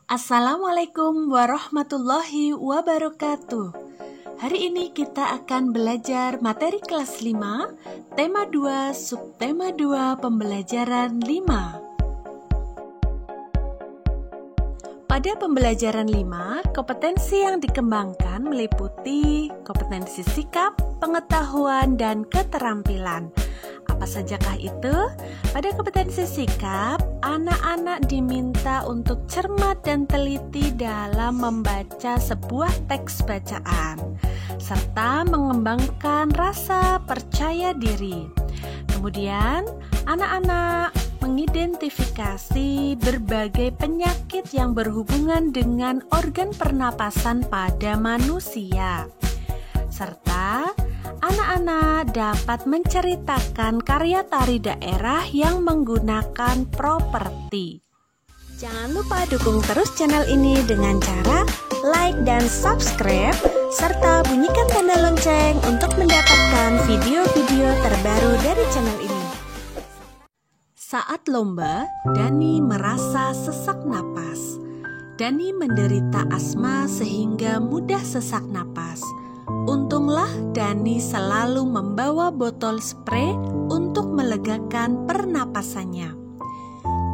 Assalamualaikum warahmatullahi wabarakatuh. Hari ini kita akan belajar materi kelas 5, tema 2, subtema 2, pembelajaran 5. Pada pembelajaran 5, kompetensi yang dikembangkan meliputi kompetensi sikap, pengetahuan, dan keterampilan. Apa sajakah itu? Pada kompetensi sikap, anak-anak diminta untuk cermat dan teliti dalam membaca sebuah teks bacaan, serta mengembangkan rasa percaya diri. Kemudian, anak-anak mengidentifikasi berbagai penyakit yang berhubungan dengan organ pernapasan pada manusia, serta anak-anak dapat menceritakan karya tari daerah yang menggunakan properti. Jangan lupa dukung terus channel ini dengan cara like dan subscribe, serta bunyikan tanda lonceng untuk mendapatkan video-video terbaru dari channel ini. Saat lomba, Dani merasa sesak napas. Dani menderita asma sehingga mudah sesak napas. Untunglah Dani selalu membawa botol spray untuk melegakan pernapasannya.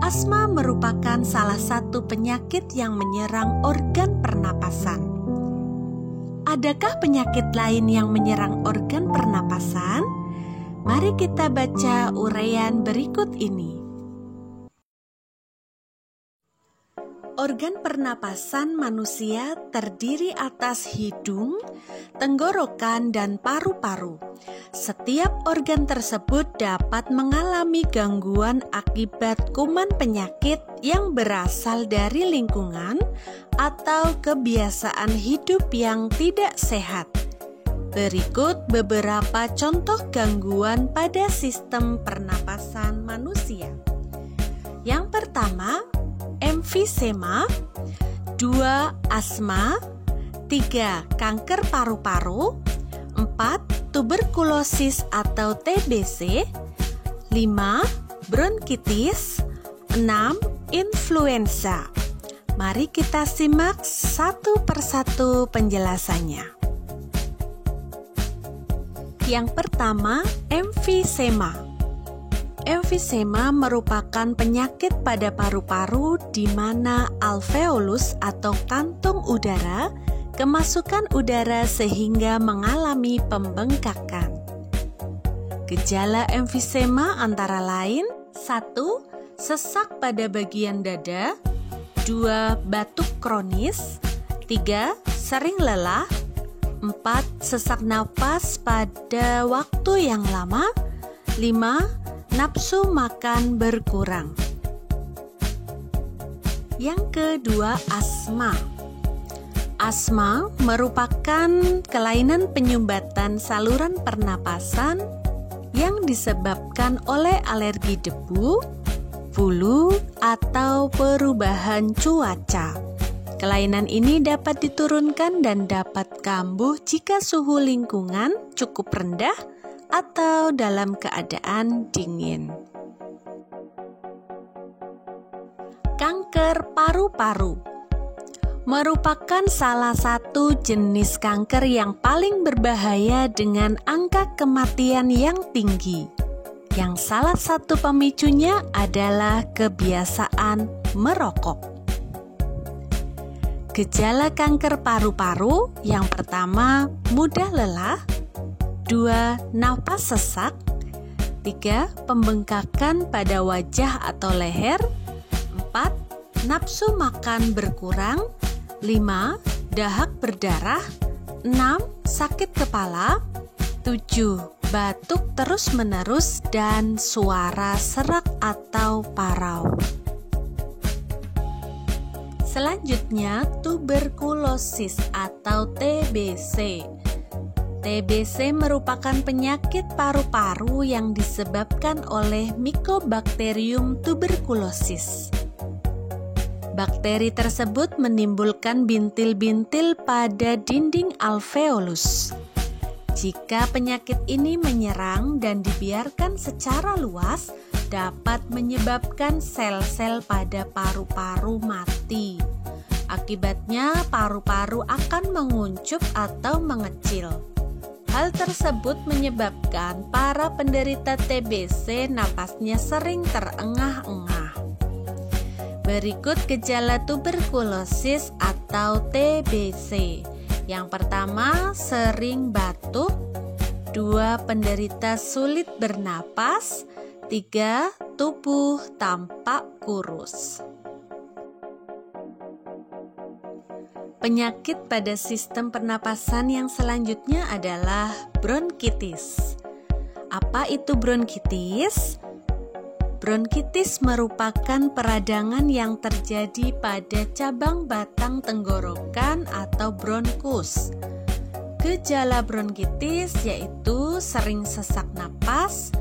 Asma merupakan salah satu penyakit yang menyerang organ pernapasan. Adakah penyakit lain yang menyerang organ pernapasan? Mari kita baca uraian berikut ini. Organ pernapasan manusia terdiri atas hidung, tenggorokan, dan paru-paru. Setiap organ tersebut dapat mengalami gangguan akibat kuman penyakit yang berasal dari lingkungan atau kebiasaan hidup yang tidak sehat. Berikut beberapa contoh gangguan pada sistem pernapasan manusia. Yang pertama, emfisema, 2. Asma, 3. Kanker paru-paru, 4. Tuberkulosis atau TBC, 5. Bronkitis, 6. Influenza. Mari kita simak satu persatu penjelasannya. Yang pertama, emfisema. Emfisema merupakan penyakit pada paru-paru di mana alveolus atau kantung udara kemasukan udara sehingga mengalami pembengkakan. Gejala emfisema antara lain 1. Sesak pada bagian dada, 2. Batuk kronis, 3. Sering lelah, 4. Sesak napas pada waktu yang lama, 5. Nafsu makan berkurang. Yang kedua, asma. Asma merupakan kelainan penyumbatan saluran pernapasan yang disebabkan oleh alergi debu, flu, atau perubahan cuaca. Kelainan ini dapat diturunkan dan dapat kambuh jika suhu lingkungan cukup rendah atau dalam keadaan dingin. Kanker paru-paru merupakan salah satu jenis kanker yang paling berbahaya dengan angka kematian yang tinggi. Yang salah satu pemicunya adalah kebiasaan merokok. Gejala kanker paru-paru yang pertama, mudah lelah, 2. Napas sesak, 3. Pembengkakan pada wajah atau leher, 4. Nafsu makan berkurang, 5. Dahak berdarah, 6. Sakit kepala, 7. Batuk terus-menerus dan suara serak atau parau. Selanjutnya, tuberkulosis atau TBC. TBC merupakan penyakit paru-paru yang disebabkan oleh Mycobacterium tuberculosis. Bakteri tersebut menimbulkan bintil-bintil pada dinding alveolus. Jika penyakit ini menyerang dan dibiarkan secara luas, dapat menyebabkan sel-sel pada paru-paru mati. Akibatnya paru-paru akan menguncup atau mengecil. Hal tersebut menyebabkan para penderita TBC napasnya sering terengah-engah. Berikut gejala tuberkulosis atau TBC. Yang pertama, sering batuk. 2, penderita sulit bernapas. 3, tubuh tampak kurus. Penyakit pada sistem pernapasan yang selanjutnya adalah bronkitis. Apa itu bronkitis? Bronkitis merupakan peradangan yang terjadi pada cabang batang tenggorokan atau bronkus. Gejala bronkitis yaitu sering sesak napas,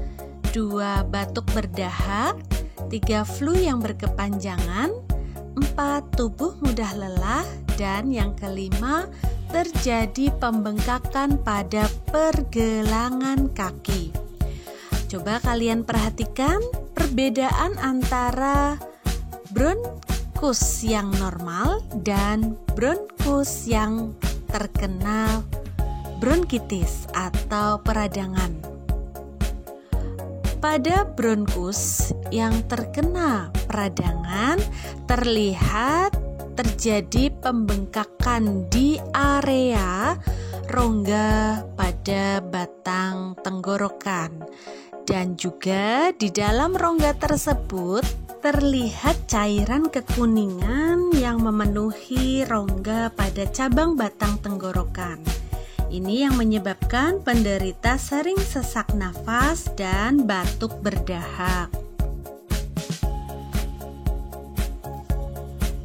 2, batuk berdahak, 3, flu yang berkepanjangan, 4, tubuh mudah lelah, dan yang kelima, terjadi pembengkakan pada pergelangan kaki. Coba kalian perhatikan perbedaan antara bronkus yang normal dan bronkus yang terkena bronkitis atau peradangan. Pada bronkus yang terkena peradangan terlihat terjadi pembengkakan di area rongga pada batang tenggorokan, dan juga di dalam rongga tersebut terlihat cairan kekuningan yang memenuhi rongga pada cabang batang tenggorokan. Ini yang menyebabkan penderita sering sesak nafas dan batuk berdahak.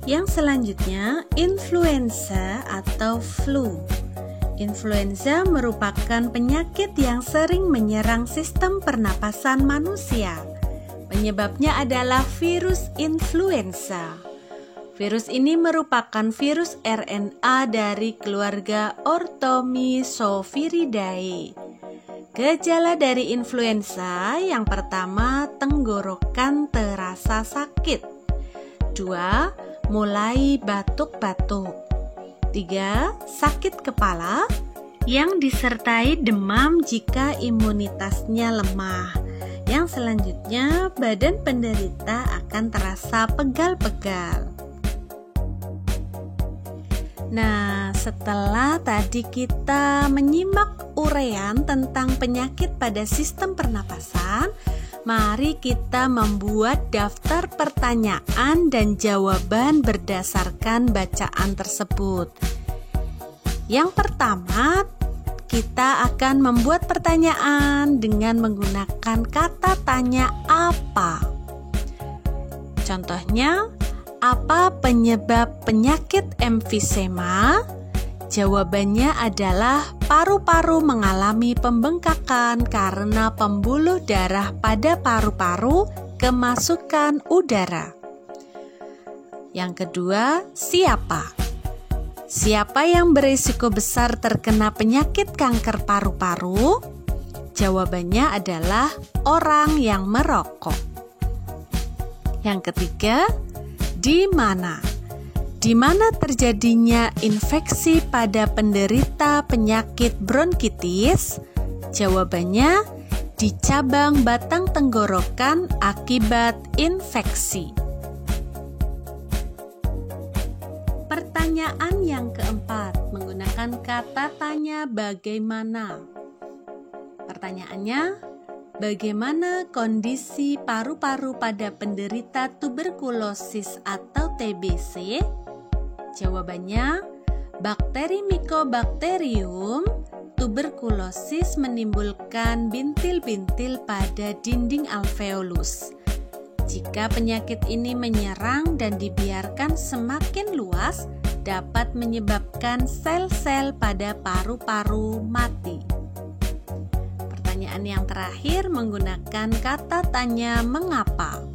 Yang selanjutnya, influenza atau flu. Influenza merupakan penyakit yang sering menyerang sistem pernapasan manusia. Penyebabnya adalah virus influenza. Virus ini merupakan virus RNA dari keluarga Orthomyxoviridae. Gejala dari influenza yang pertama, tenggorokan terasa sakit. 2, mulai batuk-batuk. 3, sakit kepala yang disertai demam jika imunitasnya lemah. Yang selanjutnya, badan penderita akan terasa pegal-pegal. Nah, setelah tadi kita menyimak uraian tentang penyakit pada sistem pernapasan, mari kita membuat daftar pertanyaan dan jawaban berdasarkan bacaan tersebut. Yang pertama, kita akan membuat pertanyaan dengan menggunakan kata tanya apa. Contohnya, apa penyebab penyakit emfisema? Jawabannya adalah paru-paru mengalami pembengkakan karena pembuluh darah pada paru-paru kemasukan udara. Yang kedua, siapa? Siapa yang berisiko besar terkena penyakit kanker paru-paru? Jawabannya adalah orang yang merokok. Yang ketiga, di mana? Di mana terjadinya infeksi pada penderita penyakit bronkitis? Jawabannya di cabang batang tenggorokan akibat infeksi. Pertanyaan yang keempat menggunakan kata tanya bagaimana. Pertanyaannya, bagaimana kondisi paru-paru pada penderita tuberkulosis atau TBC? Jawabannya, bakteri Mycobacterium tuberculosis menimbulkan bintil-bintil pada dinding alveolus. Jika penyakit ini menyerang dan dibiarkan semakin luas, dapat menyebabkan sel-sel pada paru-paru mati. Pertanyaan yang terakhir menggunakan kata tanya mengapa.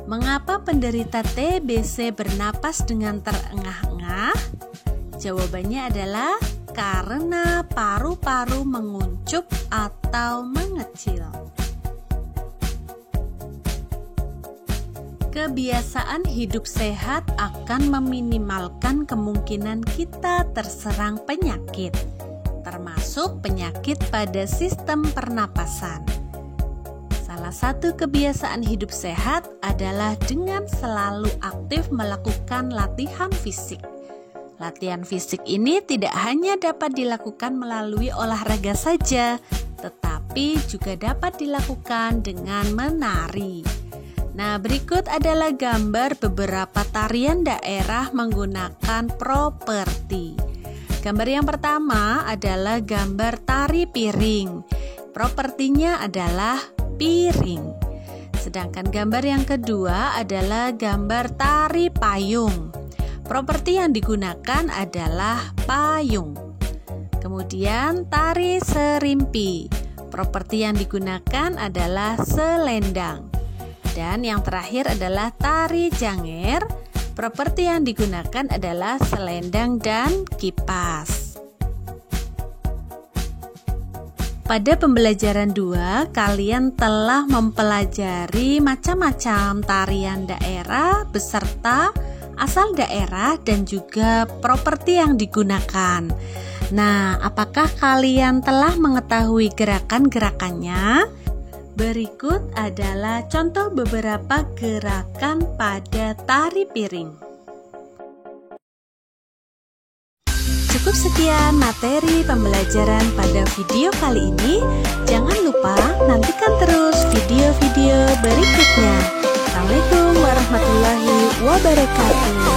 Mengapa penderita TBC bernapas dengan terengah-engah? Jawabannya adalah karena paru-paru menguncup atau mengecil. Kebiasaan hidup sehat akan meminimalkan kemungkinan kita terserang penyakit, termasuk penyakit pada sistem pernapasan. Salah satu kebiasaan hidup sehat adalah dengan selalu aktif melakukan latihan fisik. Latihan fisik ini tidak hanya dapat dilakukan melalui olahraga saja, tetapi juga dapat dilakukan dengan menari. Nah, berikut adalah gambar beberapa tarian daerah menggunakan properti. Gambar yang pertama adalah gambar tari piring. Propertinya adalah piring. Sedangkan gambar yang kedua adalah gambar tari payung. Properti yang digunakan adalah payung. Kemudian tari serimpi. Properti yang digunakan adalah selendang. Dan yang terakhir adalah tari janger. Properti yang digunakan adalah selendang dan kipas. Pada pembelajaran 2, kalian telah mempelajari macam-macam tarian daerah beserta asal daerah dan juga properti yang digunakan. Nah, apakah kalian telah mengetahui gerakan-gerakannya? Berikut adalah contoh beberapa gerakan pada tari piring. Cukup sekian materi pembelajaran pada video kali ini. Jangan lupa nantikan terus video-video berikutnya. Assalamualaikum warahmatullahi wabarakatuh.